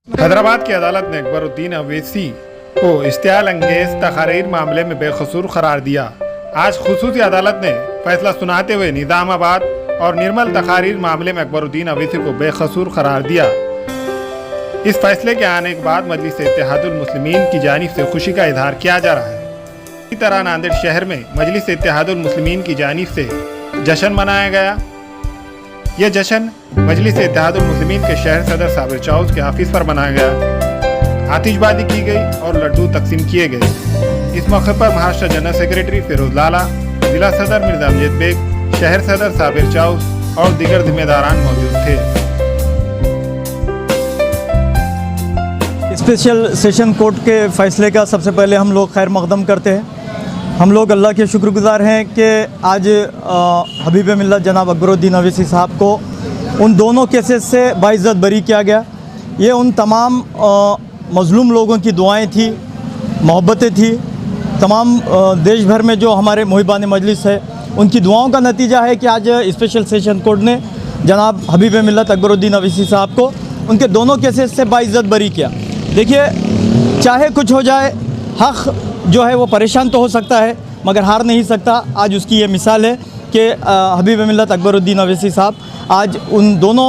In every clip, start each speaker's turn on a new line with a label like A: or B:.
A: हैदराबाद की अदालत ने अकबरुद्दीन अवैसी को इश्तियाल अंगेज तहरीर मामले में बेकसूर करार दिया। आज खुसूसी अदालत ने फैसला सुनाते हुए निज़ामाबाद और निर्मल तहरीर मामले में अकबरुद्दीन अवैसी को बेकसूर करार दिया। इस फैसले के आने के बाद मजलिस इत्तेहादुल मुस्लिमीन की जानिब से खुशी का इजहार किया जा रहा है। इसी तरह नांदेड़ शहर में मजलिस इत्तेहादुल मुस्लिमीन की जानिब से जश्न मनाया गया। यह जश्न मजलिस इत्तेहादुल मुस्लिमीन के शहर सदर साबिर चाउस के ऑफिस पर मनाया गया। आतिशबाजी की गई और लड्डू तकसीम किए गए। इस मौके पर महाराष्ट्र जनरल सेक्रेटरी फिरोज लाला, जिला सदर मिर्जा अमजद बेग, शहर सदर साबिर चाउस और दीगर जिम्मेदारान मौजूद थे।
B: स्पेशल सेशन कोर्ट के फैसले का सबसे पहले हम लोग खैर मकदम करते हैं। हम लोग अल्लाह के शुक्रगुजार हैं कि आज हबीब मिल्लत जनाब अकबरुद्दीन अवैसी साहब को उन दोनों केसेस से बाइज़्ज़त बरी किया गया। ये उन तमाम मज़लूम लोगों की दुआएं थी, मोहब्बतें थी। तमाम देश भर में जो हमारे मुहिबान मजलिस है उनकी दुआओं का नतीजा है कि आज स्पेशल सेशन कोर्ट ने जनाब हबीब मिल्लत अकबरुद्दीन अवैसी साहब को उनके दोनों केसेस से बाइज़्ज़त बरी किया। देखिए, चाहे कुछ हो जाए, हक़ जो है वो परेशान तो हो सकता है मगर हार नहीं सकता। आज उसकी ये मिसाल है कि हबीब मिल्लत अकबरुद्दीन अवैसी साहब आज उन दोनों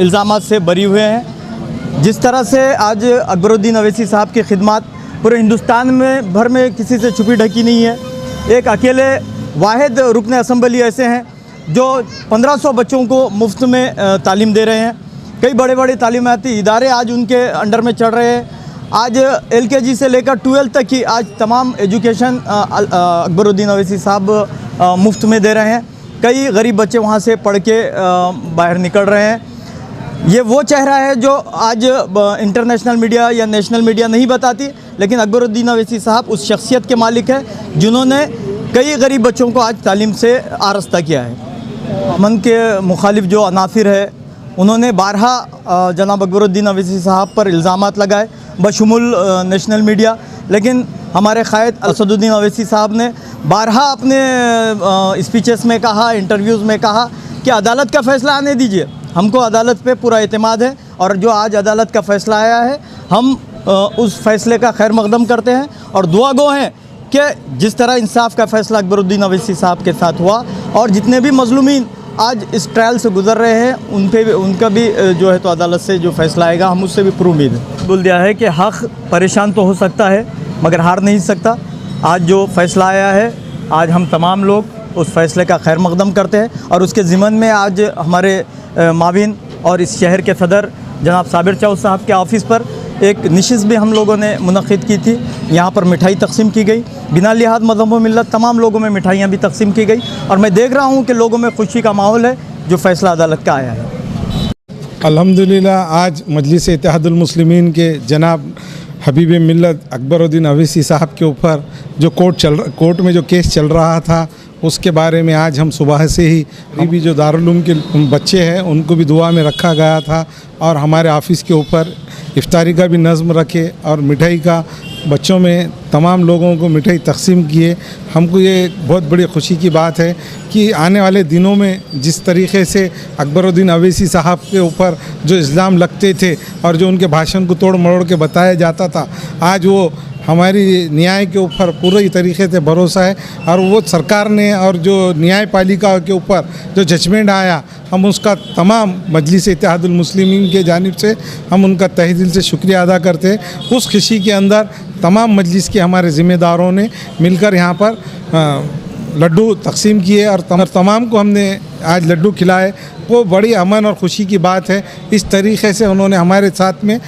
B: इल्ज़ामात से बरी हुए हैं। जिस तरह से आज अकबरुद्दीन अवैसी साहब की खिदमत पूरे हिंदुस्तान में भर में किसी से छुपी ढकी नहीं है। एक अकेले वाहिद रुकन असम्बली ऐसे हैं जो 1500 बच्चों को मुफ्त में तालीम दे रहे हैं। कई बड़े बड़े तालीमाती इदारे आज उनके अंडर में चल रहे हैं। आज LKG से लेकर 12 तक की आज तमाम एजुकेशन अकबरुद्दीन अवैसी साहब मुफ्त में दे रहे हैं। कई गरीब बच्चे वहाँ से पढ़ के बाहर निकल रहे हैं। ये वो चेहरा है जो आज इंटरनेशनल मीडिया या नेशनल मीडिया नहीं बताती, लेकिन अकबरुद्दीन अवैसी साहब उस शख्सियत के मालिक है जिन्होंने कई गरीब बच्चों को आज तालीम से आरास्ता किया है। अमन के मुखालिफ जो अनासिर है उन्होंने बारहा जनाब अकबरुद्दीन अवैसी साहब पर इल्ज़ामात लगाए बशमुल नेशनल मीडिया, लेकिन हमारे क़ायद असदुद्दीन अवैसी साहब ने बारहा अपने स्पीचेस में कहा, इंटरव्यूज़ में कहा कि अदालत का फ़ैसला आने दीजिए, हमको अदालत पे पूरा एतमाद है और जो आज अदालत का फ़ैसला आया है हम उस फ़ैसले का खैर मकदम करते हैं और दुआ गो हैं कि जिस तरह इंसाफ का फ़ैसला अकबरुद्दीन अवैसी साहब के साथ हुआ और जितने भी मज़लूमीन आज इस ट्रायल से गुज़र रहे हैं उन पे भी उनका भी जो है तो अदालत से जो फ़ैसला आएगा हम उससे भी पूरी उम्मीद है। बोल दिया है कि हक़ परेशान तो हो सकता है मगर हार नहीं सकता। आज जो फ़ैसला आया है आज हम तमाम लोग उस फ़ैसले का खैर मकदम करते हैं और उसके ज़िमन में आज हमारे माविन और इस शहर के सदर जनाब साबिर चाउस साहब के ऑफ़िस पर एक नशिस्त भी हम लोगों ने मुनक़िद की थी। यहाँ पर मिठाई तकसीम की गई, बिना लिहाज मज़हब व मिल्लत तमाम लोगों में मिठाइयाँ भी तकसीम की गई और मैं देख रहा हूँ कि लोगों में खुशी का माहौल है जो फ़ैसला अदालत का आया है।
C: अल्हम्दुलिल्लाह आज मजलिस इत्तेहादुल मुस्लिमीन के जनाब हबीब मिल्लत अकबरुद्दीन अवैसी साहब के ऊपर जो कोर्ट में जो केस चल रहा था उसके बारे में आज हम सुबह से ही अभी जो दारुल उलूम के बच्चे हैं उनको भी दुआ में रखा गया था और हमारे ऑफिस के ऊपर इफ्तारी का भी नज़्म रखे और मिठाई का बच्चों में तमाम लोगों को मिठाई तकसीम किए। हमको ये बहुत बड़ी खुशी की बात है कि आने वाले दिनों में जिस तरीक़े से अकबरुद्दीन अवैसी साहब के ऊपर जो इल्ज़ाम लगते थे और जो उनके भाषण को तोड़ मरोड़ के बताया जाता था, आज वो हमारी न्याय के ऊपर पूरी तरीके से भरोसा है और वो सरकार ने और जो न्यायपालिका के ऊपर जो जजमेंट आया हम उसका तमाम मजलिस इत्तेहादुल मुस्लिमीन के जानिब से हम उनका तहे दिल से शुक्रिया अदा करते हैं। उस खुशी के अंदर तमाम मजलिस के हमारे ज़िम्मेदारों ने मिलकर यहाँ पर लड्डू तकसीम किए और तमाम को हमने आज लड्डू खिलाए। वो बड़ी अमन और ख़ुशी की बात है। इस तरीक़े से उन्होंने हमारे साथ में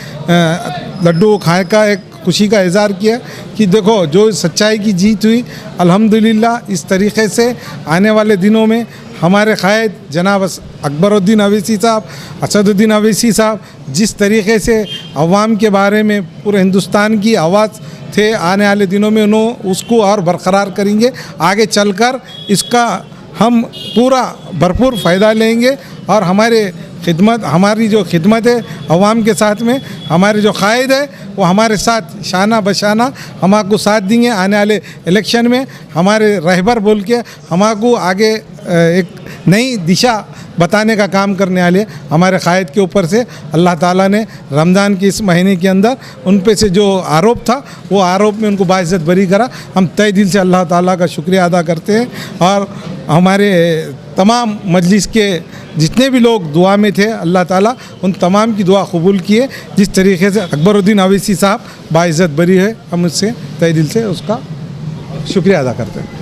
C: लड्डू खाए का एक खुशी का इज़हार किया कि देखो जो सच्चाई की जीत हुई अल्हम्दुलिल्लाह। इस तरीक़े से आने वाले दिनों में हमारे क़ायद जनाब अकबरुद्दीन अवैसी साहब, असदुद्दीन अवैसी साहब जिस तरीक़े से अवाम के बारे में पूरे हिंदुस्तान की आवाज़ थे, आने वाले दिनों में उन्होंने उसको और बरकरार करेंगे। आगे चलकर इसका हम पूरा भरपूर फ़ायदा लेंगे और हमारी जो खिदमत है अवाम के साथ में हमारे जो क़ायद है वो हमारे साथ शाना बशाना हमारे साथ देंगे। आने वाले इलेक्शन में हमारे रहबर बोल के हमारे आगे एक नई दिशा बताने का काम करने वाले हमारे कायद के ऊपर से अल्लाह ताला ने रमज़ान के इस महीने के अंदर उन पे से जो आरोप था वो आरोप में उनको बाइज़्ज़त बरी करा। हम तहे दिल से अल्लाह ताला का शुक्रिया अदा करते हैं और हमारे तमाम मजलिस के जितने भी लोग दुआ में थे अल्लाह ताला उन तमाम की दुआ कबूल किए। जिस तरीके से अकबरुद्दीन अवैसी साहब बाइज़्ज़त बरी है, हम उससे तहे दिल से उसका शुक्रिया अदा करते हैं।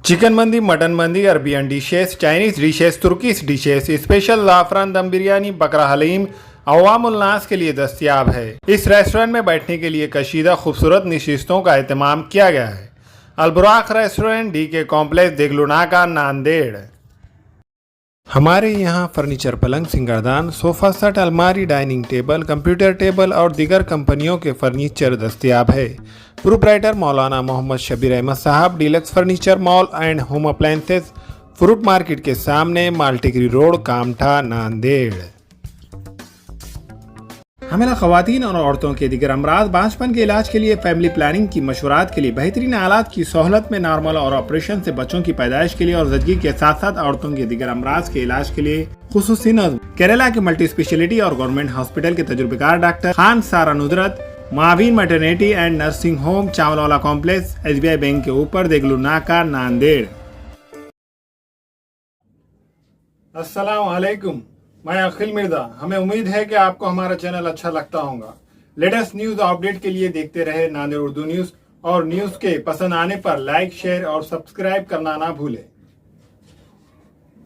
A: चिकन मंदी, मटन मंदी, Arabian dishes, Chinese dishes, Turkish dishes, special जाफरान दम बिरयानी, बकरा हलीम अवामुल नास के लिए दस्तयाब है। इस रेस्टोरेंट में बैठने के लिए कशीदा खूबसूरत नशिस्तों का एहतमाम किया गया है। Alburaq restaurant, DK complex, Deglunaka, Nanded. हमारे यहाँ फर्नीचर, पलंग, सिंगारदान, सोफा सेट, अलमारी, डाइनिंग टेबल, कंप्यूटर टेबल और दीगर कंपनियों के फर्नीचर दस्तयाब है। प्रोप्राइटर मौलाना मोहम्मद शबीर अहमद साहब, deluxe furniture mall and home appliances, fruit market के सामने, माल्टीगिरी रोड, कामठा, नांदेड़। हमें ख़वातीन और औरतों के दिगर अमराज, बांझपन के इलाज के लिए, फैमिली प्लानिंग की मशवरात के लिए, बेहतरीन आलात की सहूलत में, नॉर्मल और ऑपरेशन से बच्चों की पैदाइश के लिए और ज़चगी के साथ साथ औरतों के दिगर अमराज के इलाज के लिए खुसूसी नज़्म केरला के मल्टी स्पेशलिटी और गवर्नमेंट हॉस्पिटल के तजुर्बेकार doctor Khan Sara Nudrat, Mavin maternity and nursing home, Chawalwala complex, SBI bank के ऊपर, देगलुनाका, नांदेड़। अस्सलाम वालेकुम, मैं अखिल मिर्जा। हमें उम्मीद है कि आपको हमारा चैनल अच्छा लगता होगा। लेटेस्ट न्यूज अपडेट के लिए देखते रहे नांदेड़ उर्दू न्यूज, और न्यूज के पसंद आने पर लाइक, शेयर और सब्सक्राइब करना ना भूलें।